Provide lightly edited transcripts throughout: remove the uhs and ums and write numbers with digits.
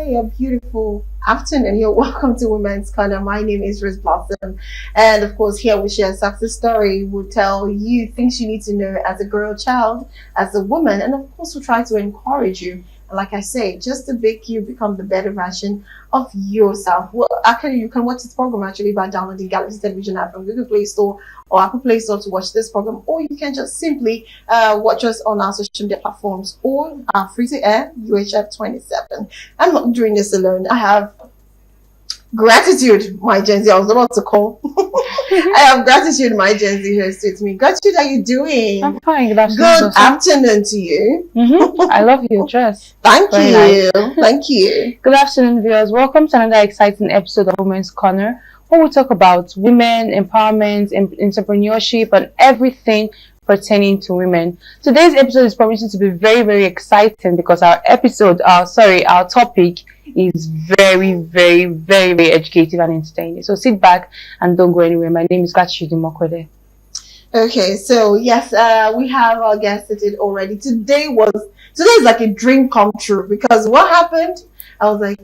day, a beautiful afternoon. You're welcome to Women's Corner. My name is Rose Blossom. And of course, here we share a success story. We'll tell you things you need to know as a girl child, as a woman, and of course, we'll try to encourage you. And like I say, just to make you become the better version of yourself. Well, actually, you can watch this program actually by downloading Galaxy Television app from Google Play Store or Apple Play Store to watch this program, or you can just simply watch us on our social media platforms or our free to air UHF 27. I'm not doing this alone. I have gratitude, my Gen Z. I was about to call. I have gratitude, my Gen Z host with me. Gratitude, how are you doing? I'm fine. Good Good afternoon to you. I love your dress. Thank Very you. nice. Thank you. Good afternoon, viewers. Welcome to another exciting episode of Women's Corner, where we talk about women, empowerment, entrepreneurship, and everything pertaining to women. Today's episode is promising to be very, very exciting because our topic is very, very, very, very educative and entertaining. So sit back and don't go anywhere. My name is Gratitude Mokwede. Okay, so yes, we have our guest seated already. Today is like a dream come true because what happened? I was like,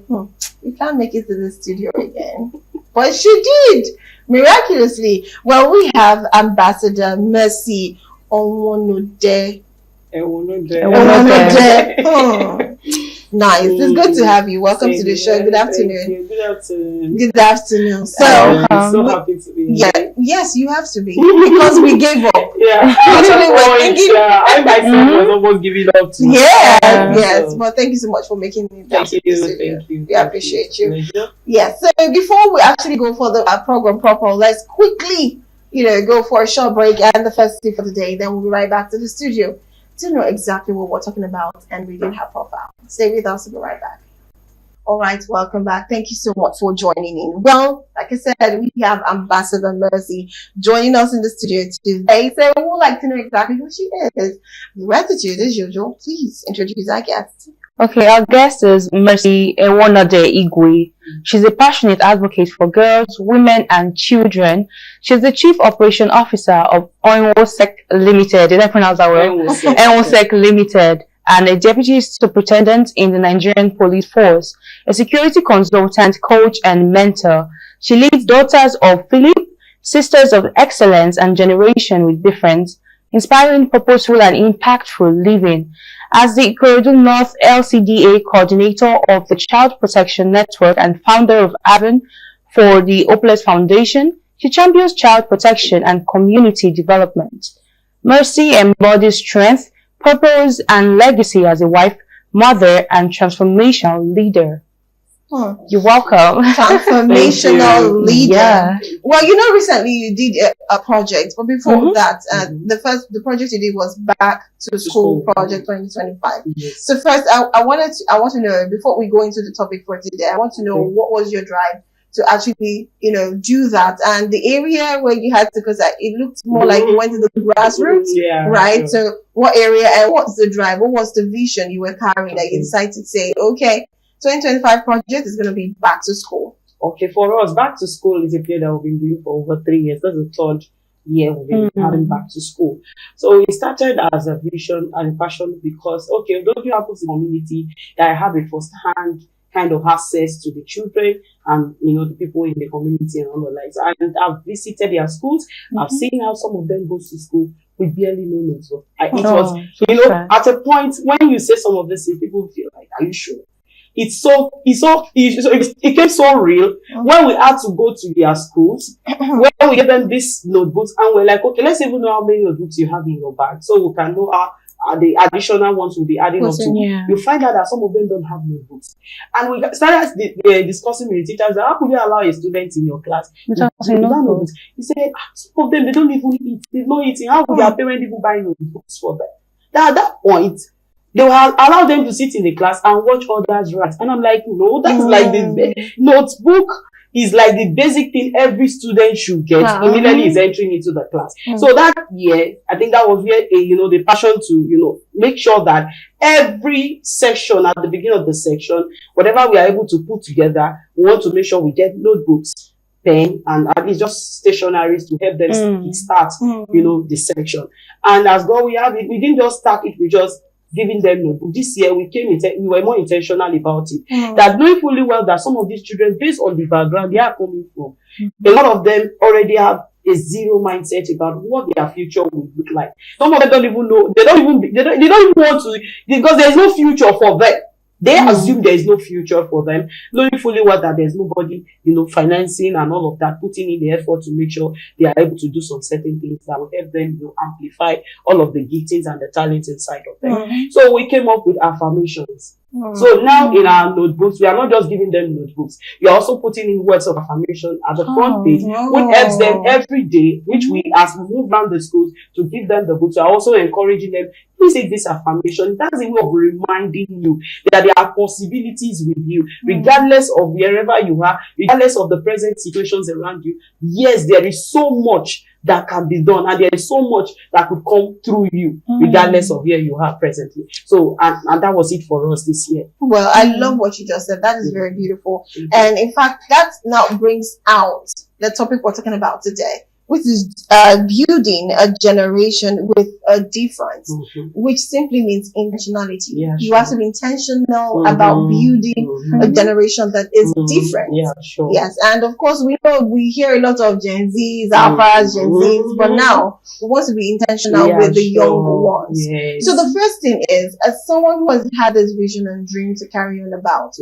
we can't make it to the studio again. But she did, miraculously. Well, we have Ambassador Mercy Enwonode. Nice. It's good to have you. Welcome to the show. Good afternoon. Good afternoon. Good afternoon. So, I'm so happy to be here. yeah, yes, you have to be because we gave up. Yeah, Actually, we're thinking. I myself was almost giving up to. Yes. But thank you so much for making me. Thank you. We appreciate you. Pleasure. Yes. So before we actually go for the program proper, let's quickly, go for a short break and the first tip for the day. Then we'll be right back to the studio to know exactly what we're talking about and reading her profile. Stay with us. We'll be right back. All right, welcome back. Thank you so much for joining in. Well, like I said, we have Ambassador Mercy joining us in the studio today. So we would like to know exactly who she is. Gratitude, as usual. Please introduce our guest. Okay, our guest is Mercy Enwonode Igwe. She's a passionate advocate for girls, women, and children. She's the Chief Operation Officer of Enwonode Limited. Did I pronounce that well? Enwonode Limited. And a Deputy Superintendent in the Nigerian Police Force, a security consultant, coach, and mentor. She leads Daughters of Philip, Sisters of Excellence, and Generation with Difference, inspiring purposeful and impactful living. As the Ikorodu North LCDA coordinator of the Child Protection Network and founder of Avon for the Hopeless Foundation, she champions child protection and community development. Mercy embodies strength, purpose, and legacy as a wife, mother, and transformational leader. You're welcome. Transformational leader. Yeah. Well, recently you did a project, but before that, the project you did was Back to School Project 2025. Yes. So first, I want to know, before we go into the topic for today, I want to know what was your drive to actually, do that, and the area where you had to, because it looked more like you went to the grassroots, right? Sure. So what area and what's the drive? What was the vision you were carrying that you decided to say, okay, 2025 project is going to be back to school? Okay, for us, back to school is a period that we've been doing for over 3 years. That's the third year we've been having back to school. So it started as a vision and a passion because, although you happen in the community, that I have a first-hand kind of access to the children and the people in the community and all of that. And I've visited their schools. I've seen how some of them go to school with barely no notes. At a point when you say some of this, people feel like, are you sure? It became so real when we had to go to their schools, when we gave them these notebooks and we're like, okay, let's even know how many notebooks you have in your bag so we can know how the additional ones will be adding up to. You find out that some of them don't have notebooks. And we started discussing with the teachers, how could you allow a student in your class without notebooks? He said, some of them, they don't even eat. They're not eating. How would their parents even buy notebooks for them? At that point, they will allow them to sit in the class and watch others write. And I'm like, no, that's like the notebook is like the basic thing every student should get immediately is entering into the class. So that year, I think that was where, the passion to, make sure that every section at the beginning of the section, whatever we are able to put together, we want to make sure we get notebooks, pen, and at least just stationaries to help them start, the section. And as God, we didn't just start it, we just giving them notebook. This year we were more intentional about it. That knowing fully well that some of these children, based on the background they are coming from, a lot of them already have a zero mindset about what their future will look like. Some of them don't even know, they don't even want to, because there's no future for them. They assume there is no future for them, knowing fully well that there's nobody, financing and all of that, putting in the effort to make sure they are able to do some certain things that will help them, amplify all of the giftings and the talents inside of them. So we came up with affirmations. So now in our notebooks, we are not just giving them notebooks. We are also putting in words of affirmation at the front page, which helps them every day, which we, as we move around the schools to give them the books, we are also encouraging them, please take this affirmation. That's a way of reminding you that there are possibilities with you, regardless of wherever you are, regardless of the present situations around you. Yes, there is so much that can be done, and there is so much that could come through you, regardless of where you are presently. So, and that was it for us this year. Well, I love what you just said. That is very beautiful. And in fact, that now brings out the topic we're talking about today, which is building a generation with a difference, which simply means intentionality. Yeah, you have to be intentional about building a generation that is different. Yeah, sure. Yes, and of course we hear a lot of Gen Zs, Alphas, Gen Zs, but now we want to be intentional with the younger ones. Yes. So the first thing is, as someone who has had this vision and dream to carry on about,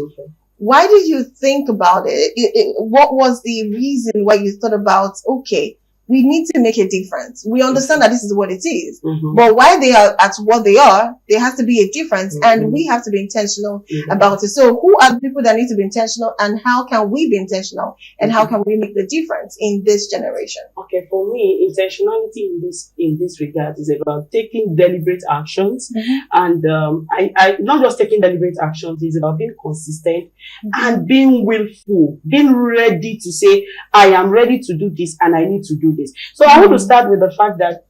why did you think about it? What was the reason why you thought about, okay, we need to make a difference. We understand that this is what it is, but why they are at what they are, there has to be a difference, and we have to be intentional about it. So who are the people that need to be intentional, and how can we be intentional, and how can we make the difference in this generation? Okay, for me, intentionality in this regard is about taking deliberate actions, and I not just taking deliberate actions, it's about being consistent and being willful, being ready to say, I am ready to do this and I need to do this. So I want to start with the fact that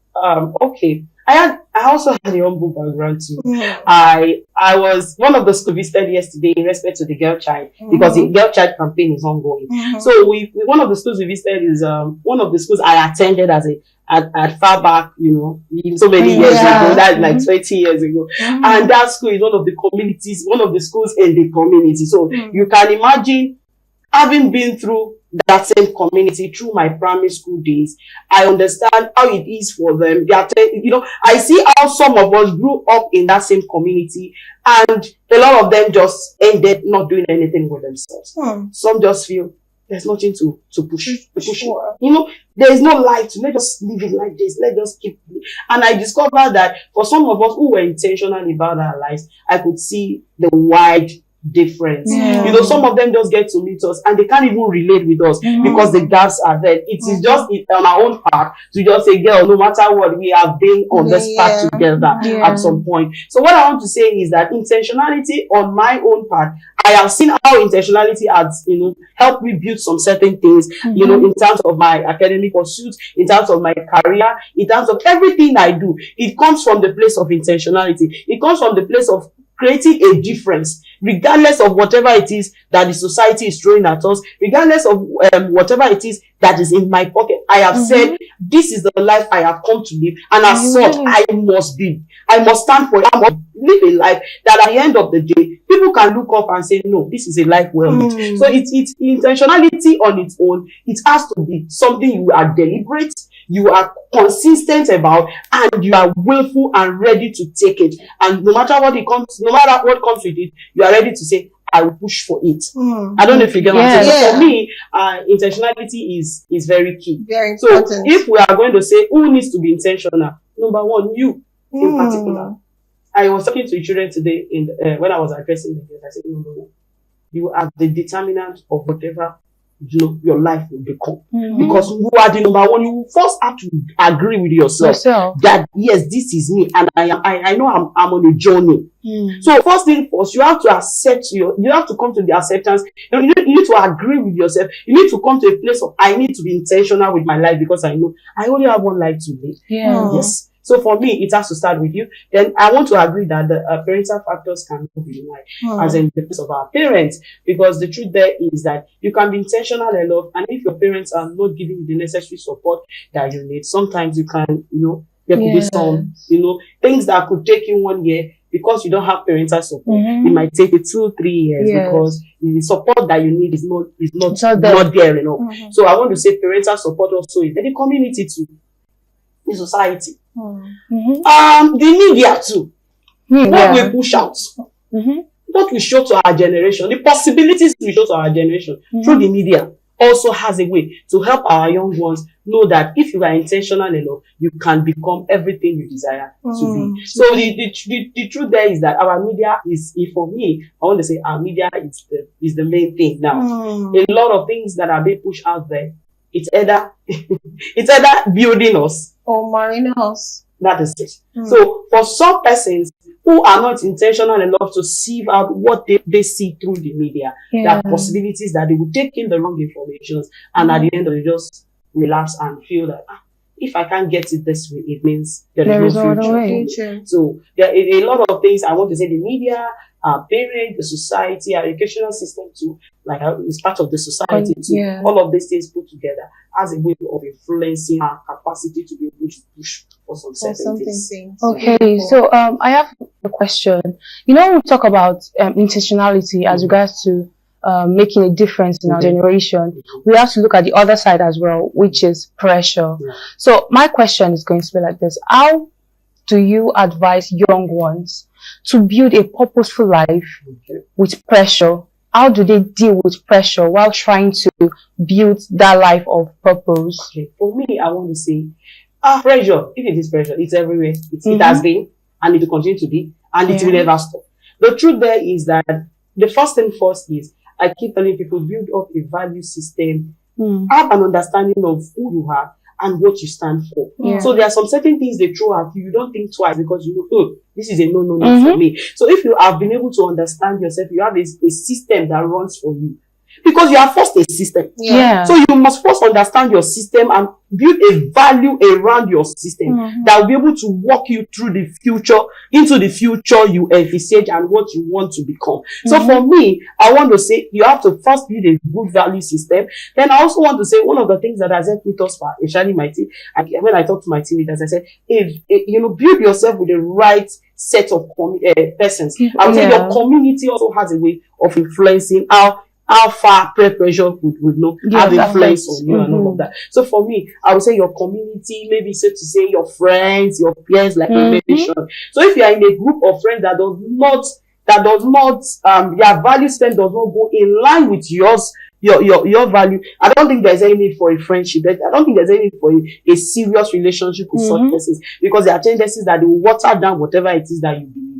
I also had a humble background too. I was one of the schools visited yesterday in respect to the girl child, because the girl child campaign is ongoing. So one of the schools we visited is one of the schools I attended at far back, so many years ago, that's like 20 years ago. And that school is one of the schools in the community. So you can imagine, having been through that same community through my primary school days, I understand how it is for them. I see how some of us grew up in that same community, and a lot of them just ended not doing anything with themselves. Some just feel there's nothing to push. Sure. There is no life to, let's just live it like this. Let's just keep. And I discovered that for some of us who were intentional about our lives, I could see the wide difference. Some of them just get to meet us and they can't even relate with us because the gaps are there. It is just on our own part to just say, girl, no matter what, we have been on this path together at some point. So what I want to say is that intentionality on my own part, I have seen how intentionality has, helped me build some certain things, in terms of my academic pursuits, in terms of my career, in terms of everything I do. It comes from the place of intentionality. It comes from the place of creating a difference, regardless of whatever it is that the society is throwing at us, regardless of whatever it is that is in my pocket. I have said, this is the life I have come to live, and as such, I must stand for it. I must live a life that at the end of the day, people can look up and say, no, this is a life well lived. So it's intentionality on its own. It has to be something you are deliberate, you are consistent about, and you are willful and ready to take it. And no matter what comes with it, you are ready to say, I will push for it. I don't know if you get what I'm saying. But for me, intentionality is very key. Very important. So if we are going to say who needs to be intentional, number one, you in particular. I was talking to children today when I was addressing the girls. I said, number one, you are the determinant of whatever your life will become, because you are the number one. You first have to agree with yourself that yes, this is me, and I know I'm on a journey. So first thing first, you have to accept you have to come to the acceptance. You need to agree with yourself. You need to come to a place of, I need to be intentional with my life, because I know I only have one life to live. Yes. So for me, it has to start with you. Then I want to agree that the parental factors can be denied, as in the place of our parents, because the truth there is that you can be intentional enough, and if your parents are not giving you the necessary support that you need, sometimes you can, there could be some, things that could take you 1 year, because you don't have parental support, it might take you 2-3 years because the support that you need is not there enough. So I want to say parental support also is the community too, the society, the media too. What we push out, what we show to our generation, the possibilities we show to our generation through the media also has a way to help our young ones know that if you are intentional enough, you can become everything you desire to be. So the truth there is that our media is, for me, I want to say our media is the main thing now. A lot of things that are being pushed out there, it's either building us or marrying us. That is it. So for some persons who are not intentional enough to sieve out what they see through the media, there are possibilities that they will take in the wrong informations, and at the end of it, just relapse and feel that if I can't get it this way, it means there is no future. So there are a lot of things. I want to say the media, our parents, the society, our educational system too, like it's part of the society too. All of these things put together as a way of influencing our capacity to be able to push for some certain things. Okay, so I have a question. You know, we talk about intentionality as regards to making a difference in our generation. We have to look at the other side as well, which is pressure. So my question is going to be like this: how do you advise young ones to build a purposeful life with pressure? How do they deal with pressure while trying to build that life of purpose? Okay. For me, I want to say, pressure, if it is pressure, it's everywhere. It has been, and it will continue to be, and it will never stop. The truth there is that the first thing first is, I keep telling people, build up a value system, have an understanding of who you are and what you stand for. So there are some certain things they throw at you. You don't think twice because you know, oh, this is a no for me. So if you have been able to understand yourself, you have a system that runs for you. Because you are first a system. So you must first understand your system and build a value around your system that will be able to walk you through the future, into the future you envisage and what you want to become. So for me, I want to say you have to first build a good value system. Then I also want to say one of the things that has helped me thus far, especially my team, when I talk to my team leaders, I said, you know, build yourself with the right set of persons. I would say your community also has a way of influencing how far peer pressure would know have influence on you and all of that. So for me, I would say your community, maybe so to say your friends, your peers, like I mentioned. So if you are in a group of friends that does not their value system does not go in line with yours, your value, I don't think there's any need for a friendship. I don't think there's any need for a serious relationship with such persons, because there are tendencies that they will water down whatever it is that you believe.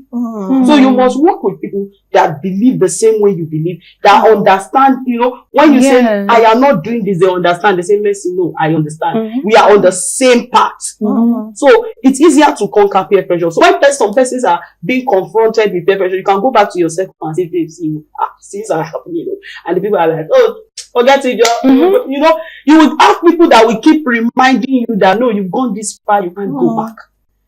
So you must work with people that believe the same way you believe, that understand, you know, when you say, I am not doing this, they understand. They say, Mercy, no, I understand. We are on the same path. So it's easier to conquer peer pressure. So when some persons are being confronted with peer pressure, you can go back to yourself and say, see, things are happening, you know, and the people are like, oh, forget it, you know, you would have people that will keep reminding you that, no, you've gone this far, you can't go back.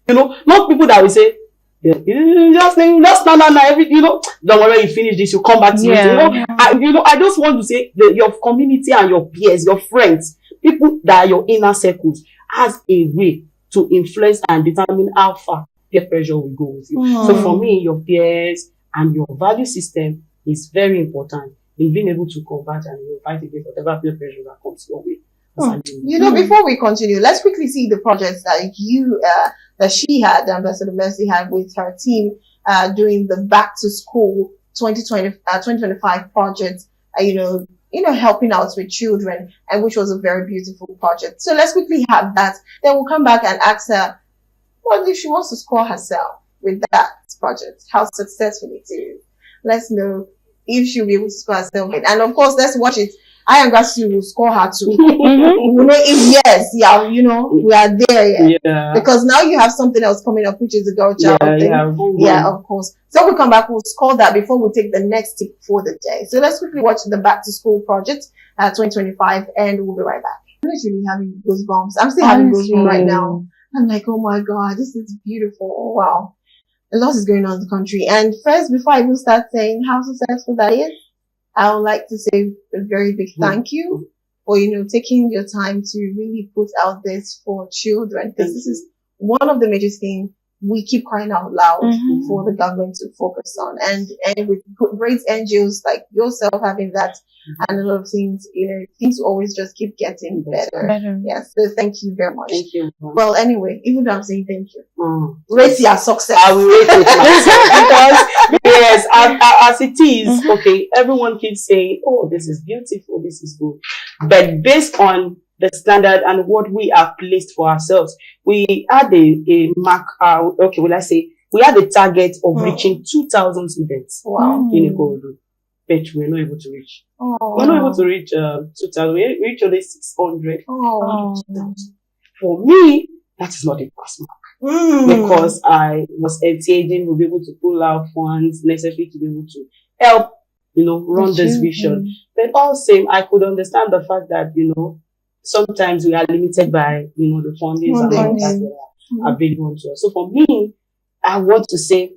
You know, not people that will say, just no, every, you know, don't worry, you finish this, you come back to it. You know, I just want to say that your community and your peers, your friends, people that are your inner circles, has a way to influence and determine how far peer pressure will go with you. So for me, your peers and your value system is very important in being able to combat and fight against whatever peer pressure that comes your way. You know, before we continue, let's quickly see the projects that that she had, Ambassador Mercy had with her team, doing the Back to School 2025 project, you know, helping out with children, and which was a very beautiful project. So let's quickly have that. Then we'll come back and ask her what if she wants to score herself with that project, how successful it is. Let's know if she'll be able to score herself. And of course, let's watch it. I am Gasi will score her too. We know if yes, you know, we are there. Because now you have something else coming up, which is a girl child thing. Of course. So we'll come back, we'll score that before we take the next tip for the day. So let's quickly watch the Back to School project 2025, and we'll be right back. I'm literally having goosebumps. I'm still having goosebumps right now. I'm like, oh my God, this is beautiful. Oh, wow. A lot is going on in the country. And first, before I even start saying how successful that is, I would like to say a very big thank you for, you know, taking your time to really put out this for children, because this is one of the major things we keep crying out loud Mhm. for the government to focus on. And with great NGOs like yourself having that and a lot of things, things always just keep getting better. Yes. So thank you very much. Thank you. Well, anyway, even though I'm saying thank you, Mm. rate your success. I will rate it myself because yes, as it is, okay, everyone keeps saying, oh, this is beautiful, this is good. But based on the standard and what we have placed for ourselves, we had a mark, okay, will I say, we had a target of reaching 2,000 students in Enwonode, but we're not able to reach. We're not able to reach 2,000, we reached only 600. For me, that is not a pass mark. Because I was engaging, we'll be able to pull out funds necessary to be able to help, run this vision. But all same, I could understand the fact that, sometimes we are limited by, the fundings and all that are available to us. So for me, I want to say,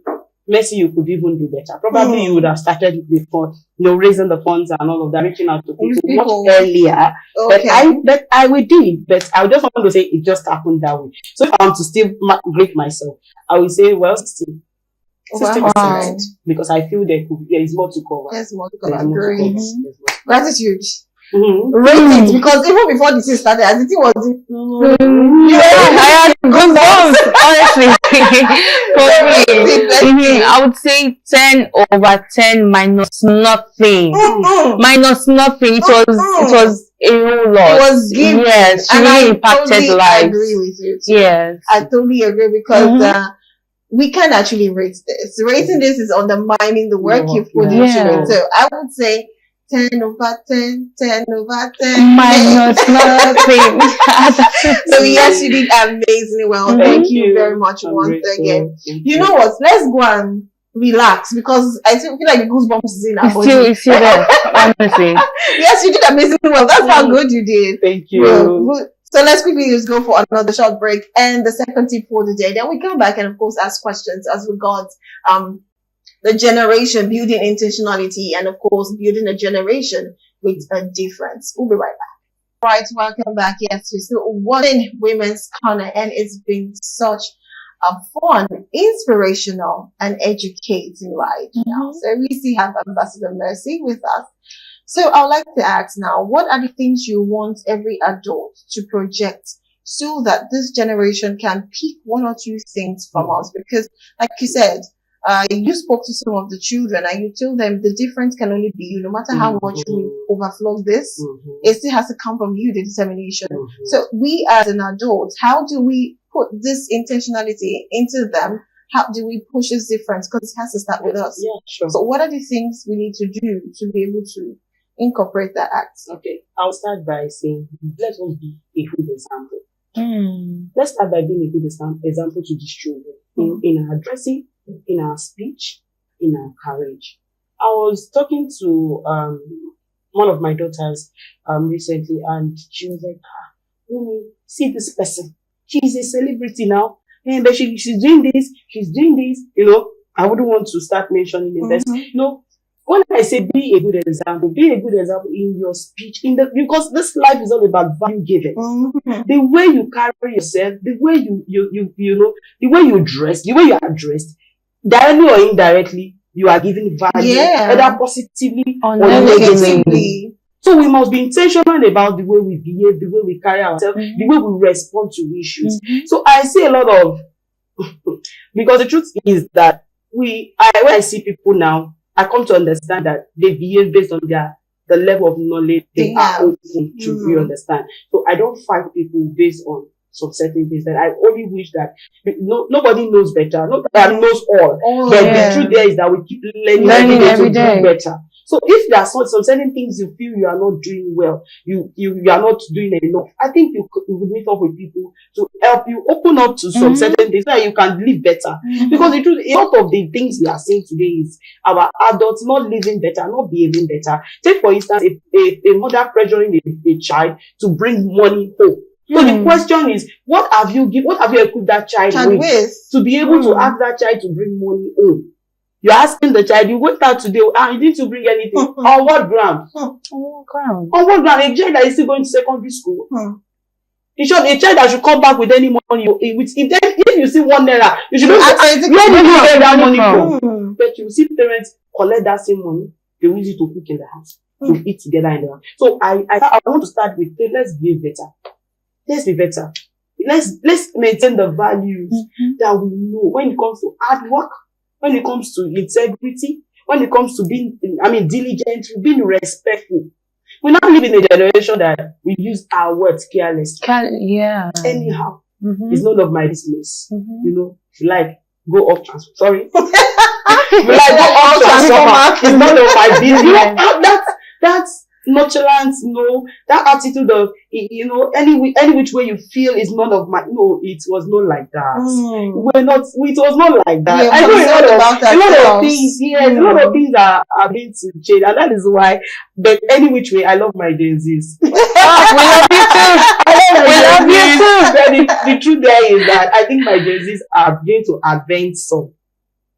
Mercy, you could even do better. Probably you would have started before, raising the funds and all of that, reaching out to people much earlier. Okay. But I will do it. But I just want to say it just happened that way. So if I want to still grade myself, I will say, well, 60%. Because I feel there is more to cover. There's more to cover. Gratitude. Rate it, because even before the thing started, as the thing was I had goosebumps, honestly. For me, I would say 10 over 10 minus nothing. Minus nothing. It was a whole lot. It was giving. Yes, she really impacted lives. I agree with you too. Yes. I totally agree because we can actually rate this. Rating this is undermining the work you've put into it. So I would say 10 over 10, 10 over 10. Minus nothing. So yes, you did amazingly well. Thank you very much once again. You know what? Let's go and relax because I feel like the goosebumps is in our body. It's still there, honestly. Yes, you did amazingly well. That's how good you did. Thank you. So let's quickly just go for another short break and the second tip for the day. Then we come back and of course ask questions as regards the generation, building intentionality, and of course, building a generation with a difference. We'll be right back. Right, welcome back. Yes, we're still watching Women's Corner, and it's been such a fun, inspirational, and educating ride now. So we still have Ambassador Mercy with us. So I would like to ask now, what are the things you want every adult to project so that this generation can pick one or two things from us? Because, like you said, you spoke to some of the children and you told them the difference can only be you. No matter how much we overflow this, it still has to come from you, the determination. So we as an adult, how do we put this intentionality into them? How do we push this difference? Because it has to start with us. Yeah, sure. So what are the things we need to do to be able to incorporate that act? Okay, I'll start by saying, let us be a good example. Let's start by being a good example to these children in our dressing, in our speech, in our courage. I was talking to one of my daughters recently, and she was like, Mommy, see this person. She's a celebrity now. And she's doing this, she's doing this. I wouldn't want to start mentioning the best. When I say be a good example in your speech, because this life is all about value giving. The way you carry yourself, the way the way you dress, the way you are dressed, directly or indirectly, you are giving value, either positively or negatively. So we must be intentional about the way we behave, the way we carry ourselves, the way we respond to issues. So I see a lot of, because the truth is that when I see people now, I come to understand that they behave based on the level of knowledge they are open to. You understand? So I don't fight people based on some certain things that I only wish that nobody knows better. Not that knows all. But the truth there is that we keep learning every day to do better. So if there are some certain things you feel you are not doing well, you are not doing enough, I think you would meet up with people to help you open up to some certain things so that you can live better. Because the truth, a lot of the things we are seeing today is our adults not living better, not behaving better. Take for instance, a mother pressuring a child to bring money home. So the question is, what have you equipped that child with to be able to ask that child to bring money home? You're asking the child, you went out today, you didn't bring anything. On what ground? On what ground? A child that is still going to secondary school. In short, a child that should come back with any money, if If you see 1 naira, you should Ask ask, her, where did you get that money from? from? But you see parents collect that same money, they use it to cook in the house, to eat together in the house. So I want to start with, let's be better. Let's be better. Let's maintain the values that we know when it comes to hard work, when it comes to integrity, when it comes to being, diligent, being respectful. We now live in a generation that we use our words carelessly. Anyhow, it's none of my business. You know, if you like, go off transfer. Sorry. If you like, go off transfer. It's none of my business. You know, that's nonchalance, that attitude of, any which way you feel is none of my, no, it was not like that. It was not like that. Yeah, I know a lot of things, a lot of things are being to change, and that is why, but any which way, I love my Gen Zs. We love you too. We love you too. The truth there is that I think my Gen Zs are going to advance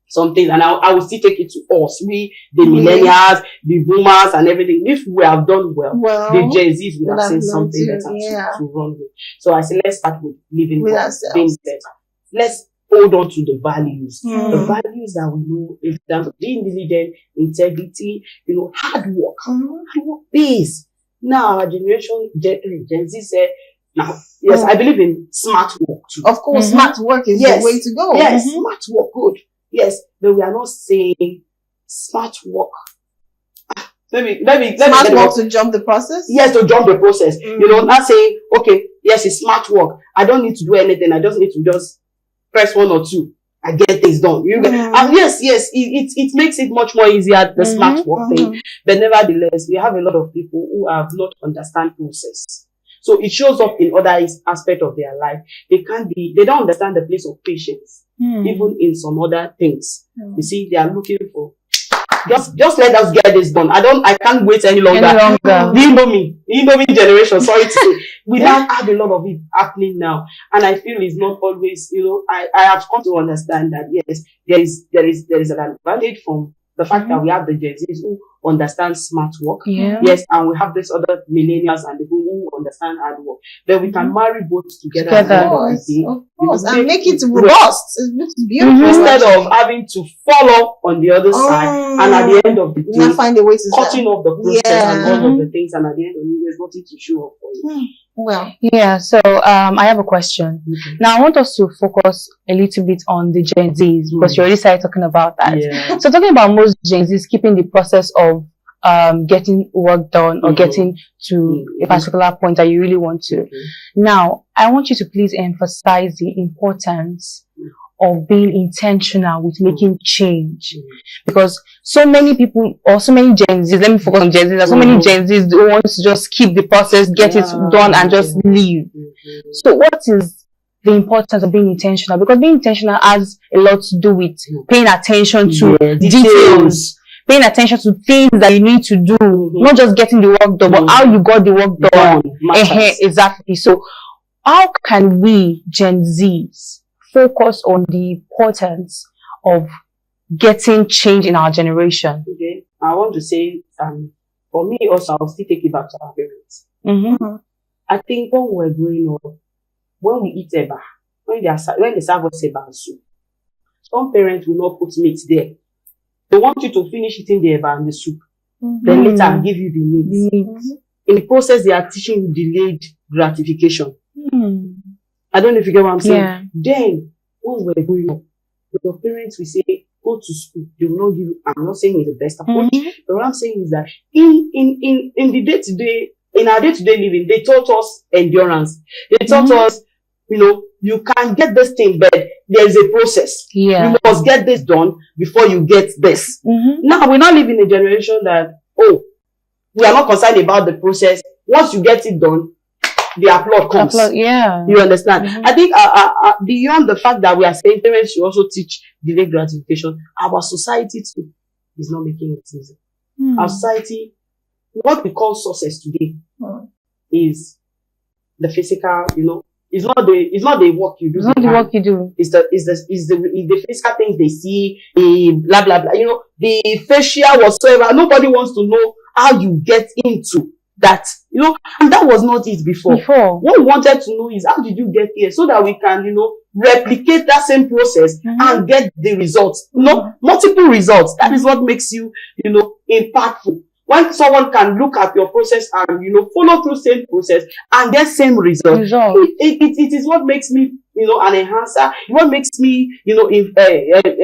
something, and I will still take it to us, we, the millennials, the boomers, and everything. If we have done well, the Gen Zs would have seen something better to run with. So I say, let's start with living well, being better. Let's hold on to the values, the values that we know in terms of being diligent, integrity, hard work. Hard work pays. Now our generation, Gen Z said, now, yes, I believe in smart work too. Of course, smart work is the way to go. Yes, smart work, good. Yes, but we are not saying smart work. Let me smart work to jump the process? Yes, to jump the process. Not saying, okay, yes, it's smart work. I don't need to do anything. I just need to just press 1 or 2. I get things done. Yes, it makes it much more easier, the smart work thing. But nevertheless, we have a lot of people who have not understand process. So it shows up in other aspects of their life. They don't understand the place of patience. Even in some other things. You see, they are looking for, just let us get this done. I can't wait any longer. The Indomie generation, sorry to say. We don't have a lot of it happening now. And I feel it's not always, I have come to understand that yes, there is an advantage from the fact that we have the Gen Zs who understand smart work. Yes, and we have this other millennials and the people who understand hard work. Then we can marry both together. Of course. And make it robust. It looks beautiful. Instead of having to follow on the other side, and at the end of the day, find a way to cutting off the process and all of the things, and at the end of the day, there's nothing to show up for you. Well, so I have a question. Now I want us to focus a little bit on the Gen Zs because you already started talking about that. So talking about most Gen Zs keeping the process of getting work done or getting to a particular point that you really want to. Now I want you to please emphasize the importance of being intentional with making change, because so many people or so many Gen Zs, let me focus on Gen Zs, there's so many Gen Zs who want to just keep the process, get it done and just leave. So what is the importance of being intentional? Because being intentional has a lot to do with paying attention to details, paying attention to things that you need to do, not just getting the work done, but how you got the work done. Exactly. So how can we Gen Zs focus on the importance of getting change in our generation? Okay, I want to say, for me also, I'll still take it back to our parents. I think when we were growing up, when we eat eba, when they serve us eba and soup, some parents will not put meat there. They want you to finish eating the eba and the soup, then later give you the meat. In the process, they are teaching you delayed gratification. I don't know if you get what I'm saying. Then, when we're growing up, your parents will say, go to school. They will not give you, I'm not saying it's the best approach, but what I'm saying is that in the day-to-day, in our day-to-day living, they taught us endurance. They taught us, you can get this thing, but there's a process. You must get this done before you get this. Now, we're not living in a generation that, we are not concerned about the process. Once you get it done, the applaud comes. You understand? I think beyond the fact that we are saying parents should also teach delayed gratification, our society too is not making it easy. Our society, what we call success today is the physical, it's not the work you do. It's not the work you do. It's the physical things they see, the blah blah blah. The facial whatsoever. Nobody wants to know how you get into that, you know, and that was not it before. Before. What we wanted to know is how did you get here so that we can, you know, replicate that same process and get the results. You know, multiple results. That is what makes you, you know, impactful. When someone can look at your process and, you know, follow through same process and get same result, it is what makes me, you know, an enhancer. What makes me, you know,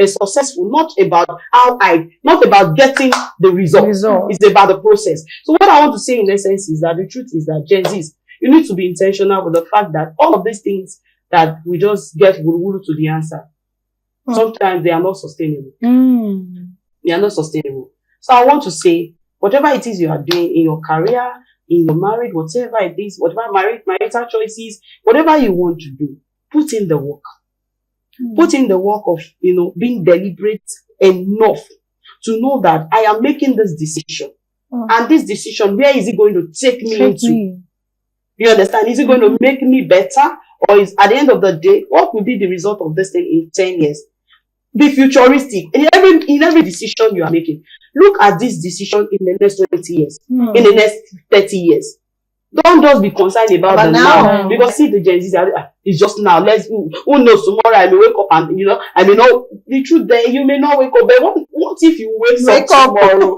successful. Not about not about getting the result. It's about the process. So what I want to say in essence is that the truth is that Gen Zs, you need to be intentional with the fact that all of these things that we just get wuru to the answer, sometimes they are not sustainable. They are not sustainable. So I want to say, whatever it is you are doing in your career, in your marriage, whatever it is, whatever marital choices, whatever you want to do, put in the work. Put in the work of, you know, being deliberate enough to know that I am making this decision. And this decision, where is it going to take me into? You understand? Is it going to make me better? Or is, at the end of the day, what will be the result of this thing in 10 years? Be futuristic. In every decision you are making, look at this decision in the next 20 years, in the next 30 years. Don't just be concerned about the now. Because see the Gen Z, it's just now. Who knows, tomorrow I may wake up and, you know, I may not, the truth there, you may not wake up, but what if you wake up tomorrow?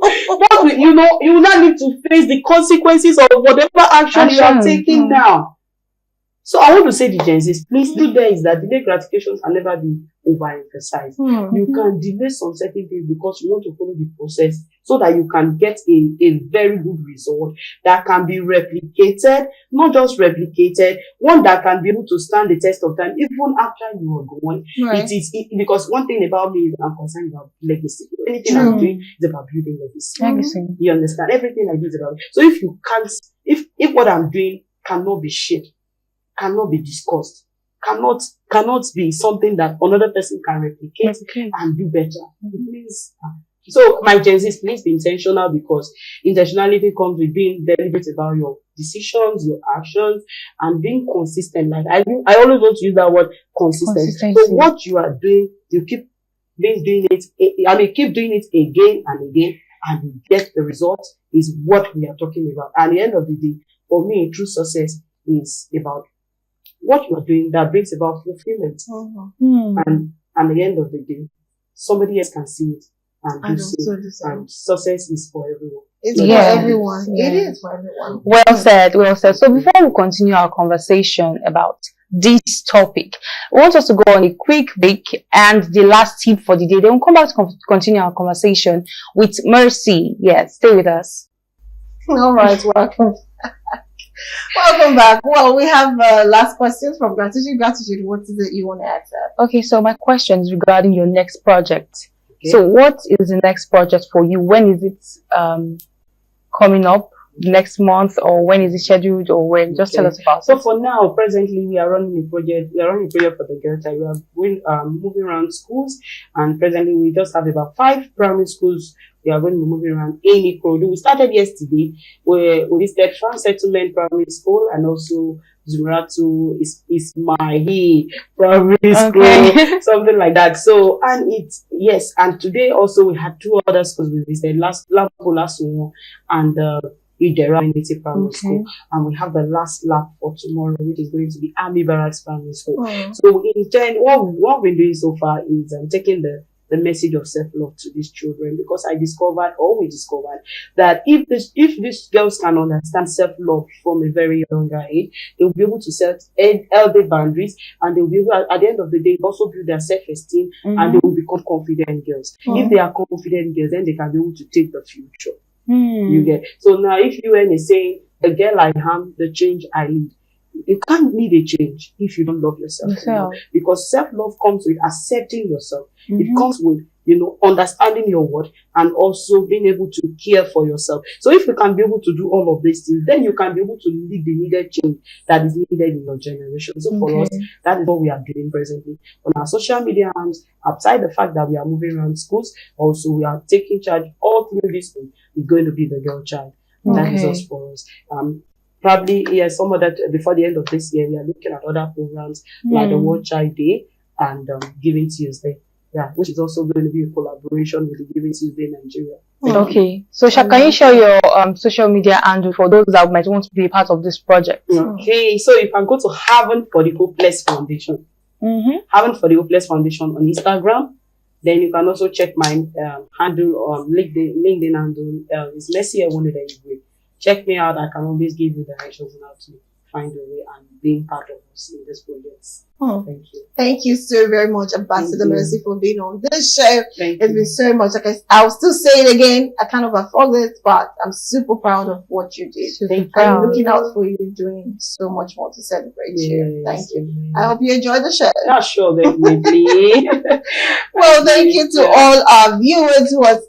You know, you will not need to face the consequences of whatever action you are taking now. So I want to say to Gen Zs, please do there is that delayed gratification can never be overemphasized. You can delay some certain things because you want to follow the process so that you can get a very good result that can be replicated, not just replicated, one that can be able to stand the test of time even after you are gone. Because one thing about me is I'm concerned about legacy. Anything I'm doing is about building legacy. You understand? Everything I do is about it. So if you can't, if what I'm doing cannot be shared, cannot be discussed, cannot be something that another person can replicate and do better. Please. So my Gen Zs, please be intentional, because intentionality comes with being deliberate about your decisions, your actions, and being consistent. Like I always want to use that word, consistent. So what you are doing, you keep doing it. I mean, keep doing it again and again, and you get the result. Is what we are talking about. At the end of the day, for me, true success is about what you are doing that brings about fulfillment. And at the end of the day, somebody else can see it and do so. And success is for everyone. It's for everyone. It is for everyone. Well said, well said. So before we continue our conversation about this topic, I want us to go on a quick break, and the last tip for the day. Then we'll come back to continue our conversation with Mercy. Yes, stay with us. All right, welcome. Welcome back. Well, we have last questions from Gratitude. Gratitude, what is it you want to answer? Okay, so my question is regarding your next project. So what is the next project for you? When is it coming up? Next month, or when is it scheduled, or when? Just tell us about it. So for now, presently, we are running a project. We are running a project for the girl child. We are moving around schools, and presently we just have about 5 primary schools. We are going to be moving around in Enwonode. We started yesterday. We listed Farm Settlement Primary School and also Zumratu Ismahi Primary School, something like that. So, and today also we had 2 other schools we visited, Lapo and Idera Community Primary School, and we have the last lap for tomorrow, which is going to be Army Barracks Primary School. So in turn, what we've been doing so far is taking the message of self-love to these children, because we discovered that if these girls can understand self-love from a very younger age, they'll be able to set healthy boundaries, and they'll be able, at the end of the day, also build their self-esteem, and they will become confident girls. If they are confident girls, then they can be able to take the future. You get. So now, if you were saying, the girl I am, the change I lead, you can't lead a change if you don't love yourself. Because self-love comes with accepting yourself. It comes with, understanding your worth, and also being able to care for yourself. So if you can be able to do all of these things, then you can be able to lead the needed change that is needed in your generation. So for us, that is what we are doing presently on our social media arms. Outside the fact that we are moving around schools, also we are taking charge all through this thing. It's going to be the girl child. That is us for us. Probably, some other, before the end of this year, we are looking at other programs like the World Child Day and Giving Tuesday. Yeah, which is also going to be a collaboration with the Giving Tuesday Nigeria. Okay. So, can you share your social media handle for those that might want to be a part of this project? Okay, so you can go to Haven for the Hopeless Foundation. Haven for the Hopeless Foundation on Instagram. Then you can also check my handle, LinkedIn handle. It's Messi Enwonode. Check me out. I can always give you directions on how to find your way and being part of us in this project. Thank you. Thank you so very much, Ambassador Mercy, for being on this show. Thank It's you. been so much. I'll still say it again. I kind of afford it, but I'm super proud of what you did. I'm looking out for you doing so much more to celebrate you. Thank you. I hope you enjoyed the show. Yeah, sure, definitely. Well, thank you to all our viewers who has,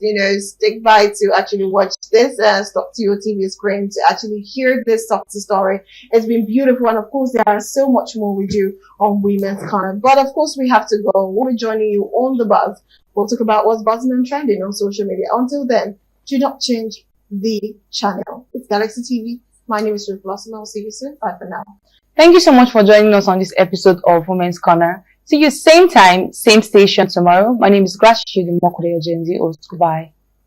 stick by to actually watch this Stop to Your TV screen to actually hear this success story. It's been beautiful, and of course, there are so much more we do on Women's Corner. But of course, we have to go. We'll be joining you on the buzz. We'll talk about what's buzzing and trending on social media. Until then, do not change the channel. It's Galaxy TV. My name is Ruth Blossom. I'll see you soon. Bye for now. Thank you so much for joining us on this episode of Women's Corner. See you same time, same station tomorrow. My name is Gratitude Mokodeyo Jendi. Goodbye.